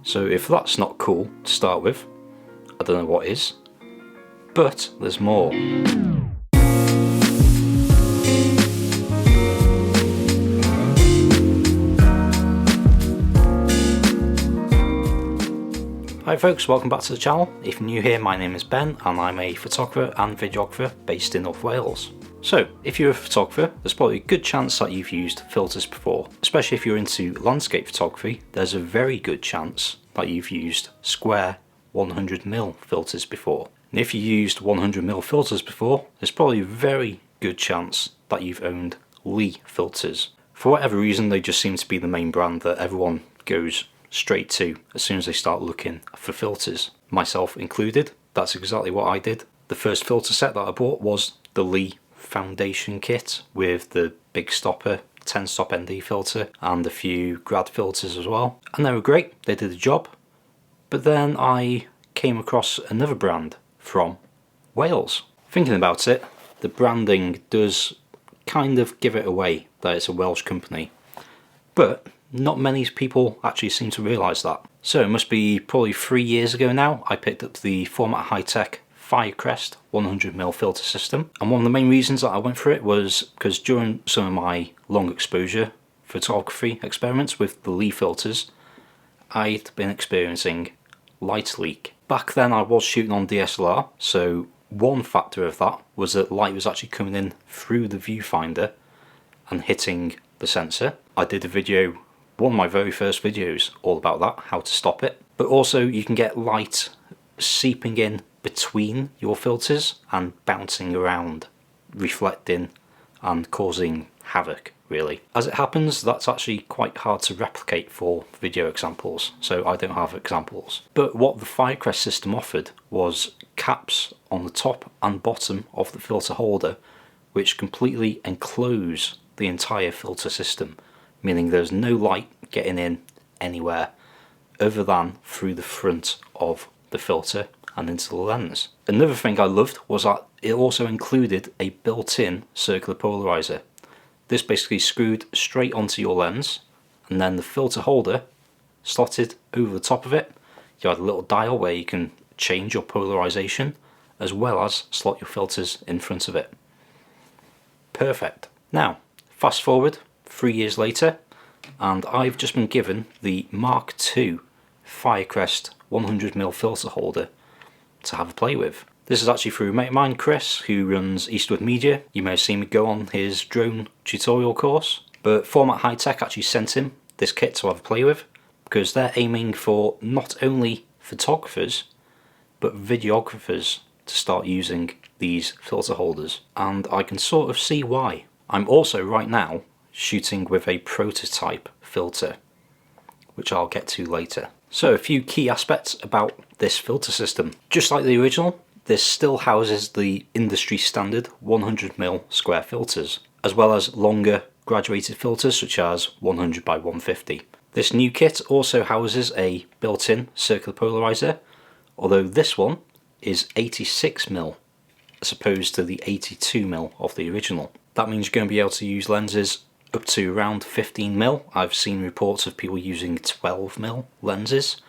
So if that's not cool to start with, I don't know what is. But there's more. Hi folks, welcome back to the channel. If you're new here, my name is Ben and I'm a photographer and videographer based in North Wales. So if you're a photographer, there's probably a good chance that you've used filters before. Especially if you're into landscape photography, there's a very good chance that you've used square 100mm filters before. And if you used 100mm filters before, there's probably a very good chance that you've owned Lee filters. For whatever reason, they just seem to be the main brand that everyone goes straight to as soon as they start looking for filters, myself included. That's exactly what I did. The first filter set that I bought was the Lee foundation kit with the big stopper 10 stop ND filter and a few grad filters as well, and they were great, they did the job. But then I came across another brand from Wales. Thinking about it, the branding does kind of give it away that it's a Welsh company, but not many people actually seem to realise that. So it must be probably 3 years ago now, I picked up the Formatt Hitech Firecrest 100mm filter system, and one of the main reasons that I went for it was because during some of my long exposure photography experiments with the Lee filters, I'd been experiencing light leak. Back then I was shooting on DSLR, so one factor of that was that light was actually coming in through the viewfinder and hitting the sensor. I did a video, one of my very first videos, all about that, how to stop it. But also you can get light seeping in between your filters and bouncing around, reflecting and causing havoc, really. As it happens, that's actually quite hard to replicate for video examples, so I don't have examples. But what the Firecrest system offered was caps on the top and bottom of the filter holder which completely enclose the entire filter system, meaning there's no light getting in anywhere other than through the front of the filter and into the lens. Another thing I loved was that it also included a built-in circular polarizer. This basically screwed straight onto your lens, and then the filter holder slotted over the top of it. You had a little dial where you can change your polarization as well as slot your filters in front of it. Perfect. Now fast forward 3 years later, and I've just been given the Mark II Firecrest 100mm filter holder to have a play with. This is actually through a mate of mine, Chris, who runs Eastwood Media. You may have seen me go on his drone tutorial course, but Formatt Hitech actually sent him this kit to have a play with because they're aiming for not only photographers but videographers to start using these filter holders, and I can sort of see why. I'm also right now shooting with a prototype filter, which I'll get to later. So a few key aspects about this filter system. Just like the original, this still houses the industry standard 100mm square filters, as well as longer graduated filters such as 100 by 150. This new kit also houses a built-in circular polarizer, although this one is 86mm as opposed to the 82mm of the original. That means you're going to be able to use lenses up to around 15mm. I've seen reports of people using 12mm lenses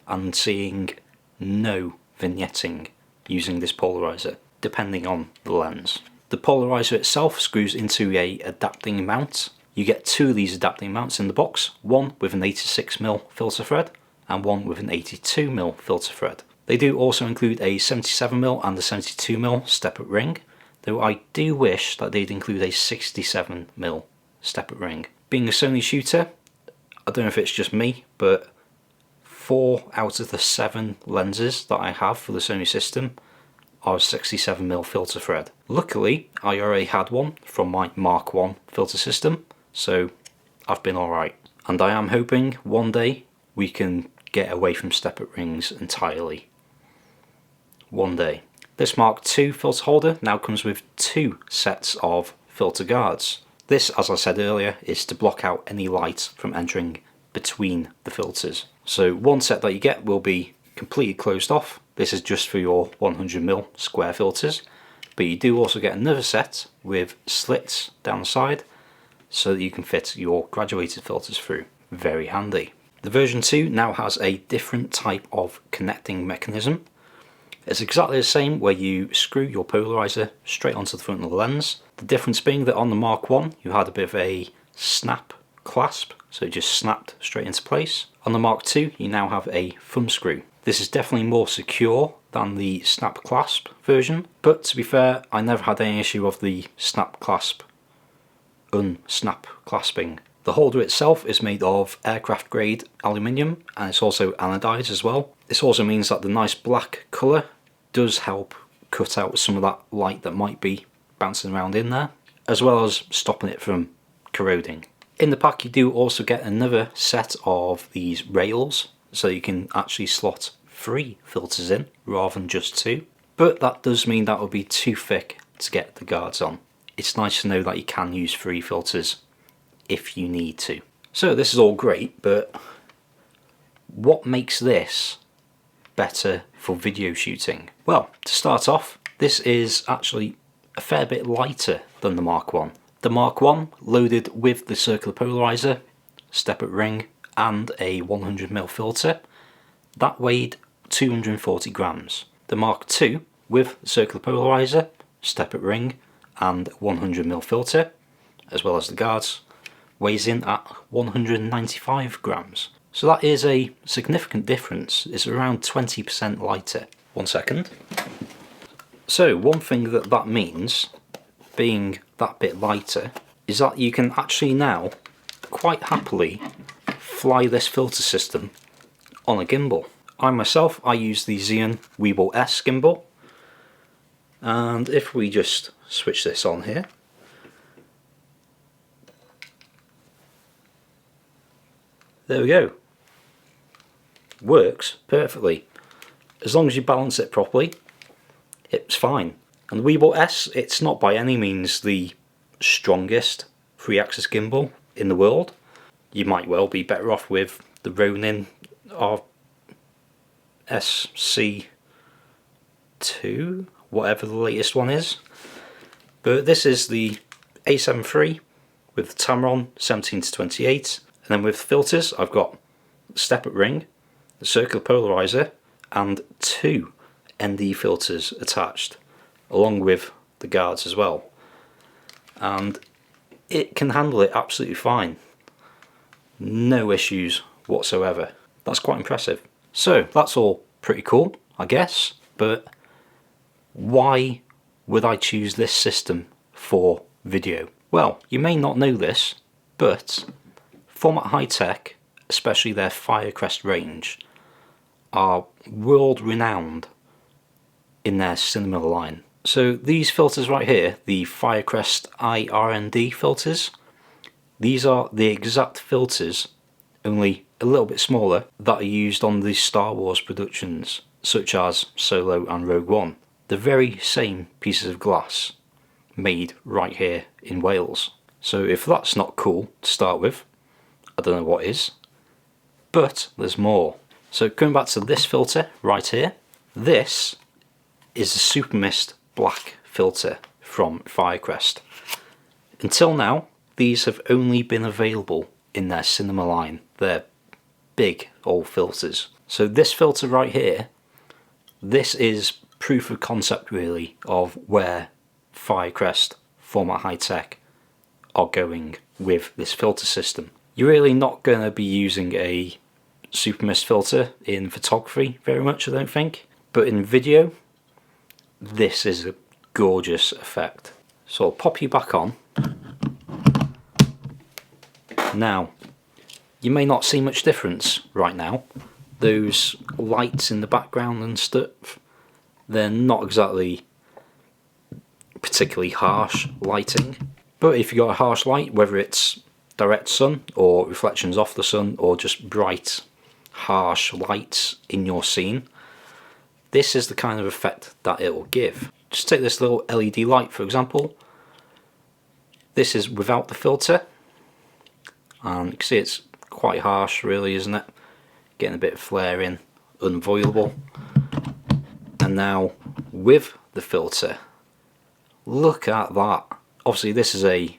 and seeing no vignetting using this polarizer, depending on the lens. The polarizer itself screws into a adapting mount. You get two of these adapting mounts in the box, one with an 86mm filter thread and one with an 82mm filter thread. They do also include a 77mm and a 72mm step-up ring, though I do wish that they'd include a 67mm step-up ring. Being a Sony shooter, I don't know if it's just me, but 4 out of the 7 lenses that I have for the Sony system are 67mm filter thread. Luckily, I already had one from my Mark I filter system, so I've been alright. And I am hoping one day we can get away from step-up rings entirely. One day. This Mark II filter holder now comes with 2 sets of filter guards. This, as I said earlier, is to block out any light from entering between the filters. So one set that you get will be completely closed off. This is just for your 100mm square filters, but you do also get another set with slits down the side so that you can fit your graduated filters through. Very handy. The version 2 now has a different type of connecting mechanism. It's exactly the same where you screw your polarizer straight onto the front of the lens. The difference being that on the Mark 1 you had a bit of a snap clasp, so it just snapped straight into place. On the Mark 2 you now have a thumb screw. This is definitely more secure than the snap clasp version, but to be fair, I never had any issue of the snap clasp unsnap clasping. The holder itself is made of aircraft grade aluminium, and it's also anodized as well. This also means that the nice black colour does help cut out some of that light that might be bouncing around in there, as well as stopping it from corroding. In the pack you do also get another set of these rails, so you can actually slot 3 filters in rather than just 2. But that does mean that will be too thick to get the guards on. It's nice to know that you can use 3 filters if you need to. So this is all great, but what makes this better for video shooting? Well, to start off, this is actually a fair bit lighter than the Mark 1. The Mark 1 loaded with the circular polarizer, step-up ring and a 100mm filter, that weighed 240 grams. The Mark 2 with the circular polarizer, step-up ring and 100mm filter, as well as the guards, weighs in at 195 grams. So that is a significant difference. It's around 20% lighter. 1 second. So one thing that means, being that bit lighter, is that you can actually now quite happily fly this filter system on a gimbal. I use the Xeon Weebill S gimbal, and if we just switch this on here, there we go. Works perfectly. As long as you balance it properly, it's fine. And the Weebill S, it's not by any means the strongest 3-axis gimbal in the world. You might well be better off with the Ronin RSC2, whatever the latest one is. But this is the A7 III with the Tamron 17-28, and then with filters I've got the step-up ring, the circular polarizer and 2 ND filters attached, along with the guards as well. And it can handle it absolutely fine. No issues whatsoever. That's quite impressive. So that's all pretty cool, I guess, but why would I choose this system for video? Well, you may not know this, but Formatt Hitech, especially their Firecrest range, are world renowned in their cinema line. So these filters right here, the Firecrest IRND filters, these are the exact filters, only a little bit smaller, that are used on the Star Wars productions, such as Solo and Rogue One. The very same pieces of glass made right here in Wales. So if that's not cool to start with, I don't know what is. But there's more. So going back to this filter right here, this is the Supermist Black filter from Firecrest. Until now, these have only been available in their cinema line. They're big old filters. So this filter right here, this is proof of concept really of where Firecrest, Formatt Hitech are going with this filter system. You're really not going to be using a Supermist filter in photography very much, I don't think, but in video this is a gorgeous effect. So I'll pop you back on. Now, you may not see much difference right now. Those lights in the background and stuff, they're not exactly particularly harsh lighting, but if you've got a harsh light, whether it's direct sun or reflections off the sun or just bright harsh lights in your scene, this is the kind of effect that it will give. Just take this little LED light for example. This is without the filter, and you can see it's quite harsh really, isn't it? Getting a bit of flare in, unavoidable. And now with the filter, look at that. Obviously this is a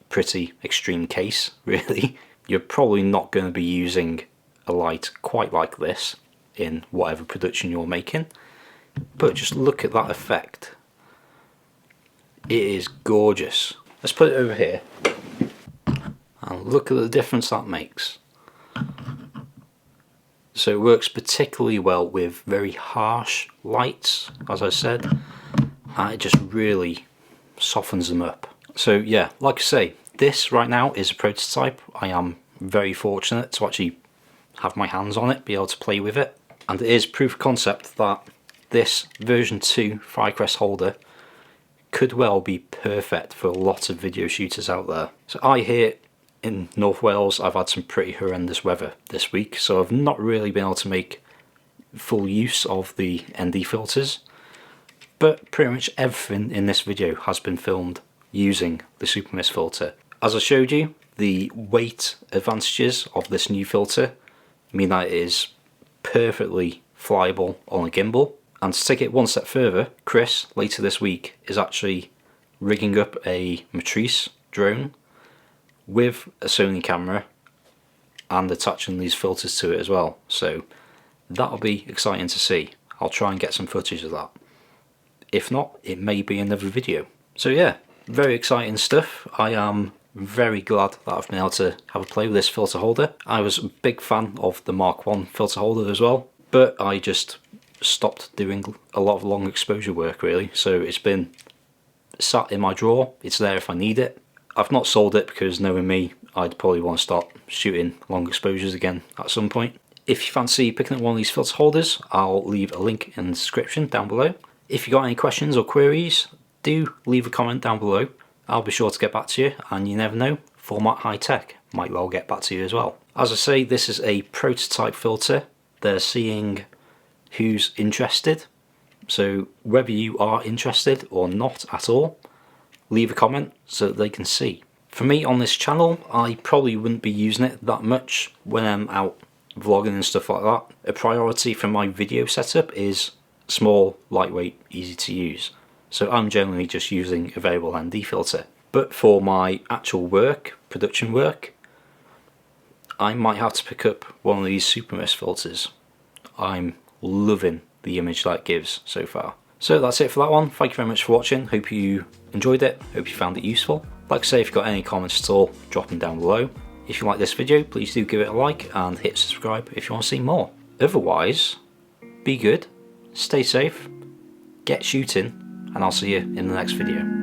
pretty extreme case really. You're probably not going to be using a light quite like this in whatever production you're making, but just look at that effect. It is gorgeous. Let's put it over here and look at the difference that makes. So it works particularly well with very harsh lights, as I said, and it just really softens them up. So yeah, like I say, this right now is a prototype. I am very fortunate to actually have my hands on it, be able to play with it, and it is proof of concept that this version 2 Firecrest holder could well be perfect for a lot of video shooters out there. So I hear in North Wales I've had some pretty horrendous weather this week, so I've not really been able to make full use of the ND filters, but pretty much everything in this video has been filmed using the Supermist filter. As I showed you, the weight advantages of this new filter mean that it is perfectly flyable on a gimbal. And to take it one step further, Chris later this week is actually rigging up a Matrice drone with a Sony camera and attaching these filters to it as well. So that'll be exciting to see. I'll try and get some footage of that. If not, it may be another video. So yeah, very exciting stuff. I am very glad that I've been able to have a play with this filter holder. I was a big fan of the Mark 1 filter holder as well, but I just stopped doing a lot of long exposure work really, so it's been sat in my drawer. It's there if I need it. I've not sold it because, knowing me, I'd probably want to start shooting long exposures again at some point. If you fancy picking up one of these filter holders, I'll leave a link in the description down below. If you got any questions or queries, do leave a comment down below. I'll be sure to get back to you, and you never know, Formatt Hitech might well get back to you as well. As I say, this is a prototype filter. They're seeing who's interested, so whether you are interested or not at all, leave a comment so that they can see. For me on this channel, I probably wouldn't be using it that much when I'm out vlogging and stuff like that. A priority for my video setup is small, lightweight, easy to use, so I'm generally just using a variable ND filter. But for my actual work, production work, I might have to pick up one of these Supermist filters. I'm loving the image that it gives so far. So that's it for that one. Thank you very much for watching. Hope you enjoyed it. Hope you found it useful. Like I say, if you've got any comments at all, drop them down below. If you like this video, please do give it a like and hit subscribe if you want to see more. Otherwise, be good, stay safe, get shooting, and I'll see you in the next video.